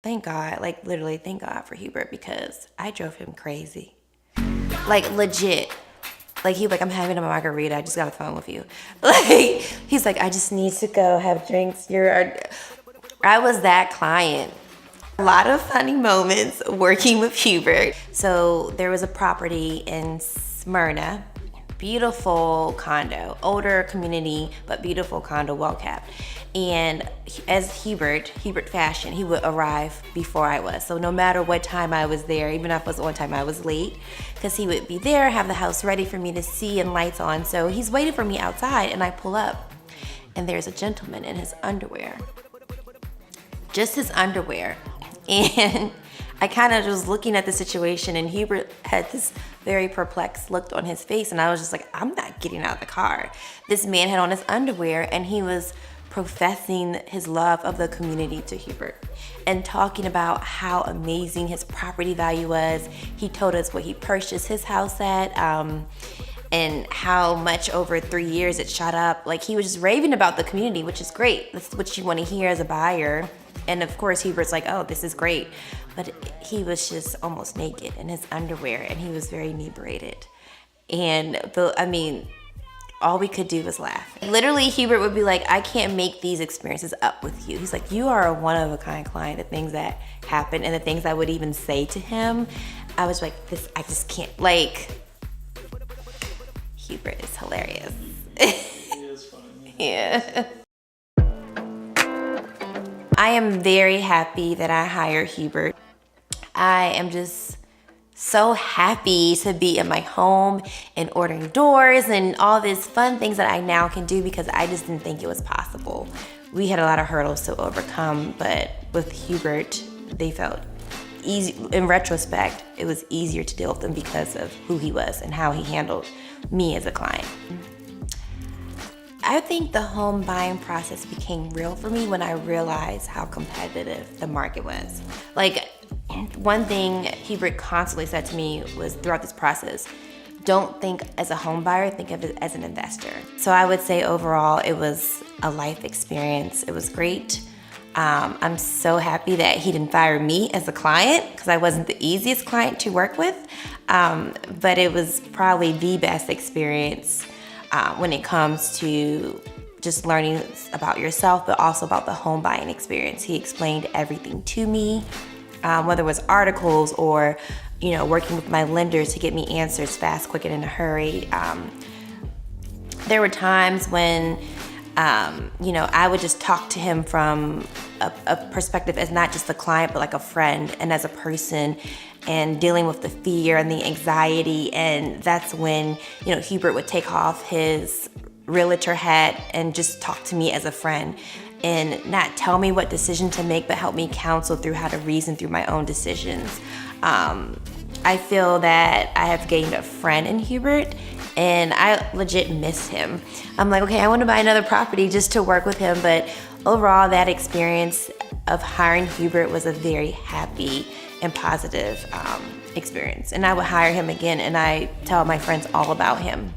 Thank God, like literally thank God for Hubert because I drove him crazy. Like legit. Like he was like, I'm having a margarita. I just got off the phone with you. Like he's like, I just need to go have drinks. I was that client. A lot of funny moments working with Hubert. So there was a property in Smyrna, beautiful condo, older community, but beautiful condo, well kept. And as Hubert fashion, he would arrive before I was. So no matter what time I was there, even if it was on time, I was late, because he would be there, have the house ready for me to see and lights on. So he's waiting for me outside and I pull up and there's a gentleman in his underwear. Just his underwear. And I kind of was looking at the situation and Hubert had this very perplexed look on his face and I was just like, I'm not getting out of the car. This man had on his underwear and he was professing his love of the community to Hubert and talking about how amazing his property value was. He told us what he purchased his house at and how much over 3 years it shot up. Like he was just raving about the community, which is great. That's what you want to hear as a buyer. And of course, Hubert's like, oh, this is great. But he was just almost naked in his underwear and he was very inebriated. And all we could do was laugh. Literally, Hubert would be like, I can't make these experiences up with you. He's like, you are a one-of-a-kind client. The things that happen and the things I would even say to him, I was like, I just can't, like, Hubert is hilarious. He is funny. Yeah. I am very happy that I hired Hubert. I am just so happy to be in my home and ordering doors and all these fun things that I now can do because I just didn't think it was possible. We had a lot of hurdles to overcome, but with Hubert, they felt easy. In retrospect, it was easier to deal with them because of who he was and how he handled me as a client. I think the home buying process became real for me when I realized how competitive the market was. Like, one thing Hubert constantly said to me was throughout this process, don't think as a home buyer, think of it as an investor. So I would say overall, it was a life experience. It was great. I'm so happy that he didn't fire me as a client because I wasn't the easiest client to work with, but it was probably the best experience when it comes to just learning about yourself, but also about the home buying experience. He explained everything to me, whether it was articles or, working with my lenders to get me answers fast, quick, and in a hurry. There were times when, I would just talk to him from a perspective as not just a client, but like a friend and as a person, and dealing with the fear and the anxiety. And that's when, Hubert would take off his realtor hat and just talk to me as a friend and not tell me what decision to make, but help me counsel through how to reason through my own decisions. I feel that I have gained a friend in Hubert and I legit miss him. I'm like, okay, I want to buy another property just to work with him. But overall, that experience of hiring Hubert was a very happy and positive experience. And I would hire him again and I tell my friends all about him.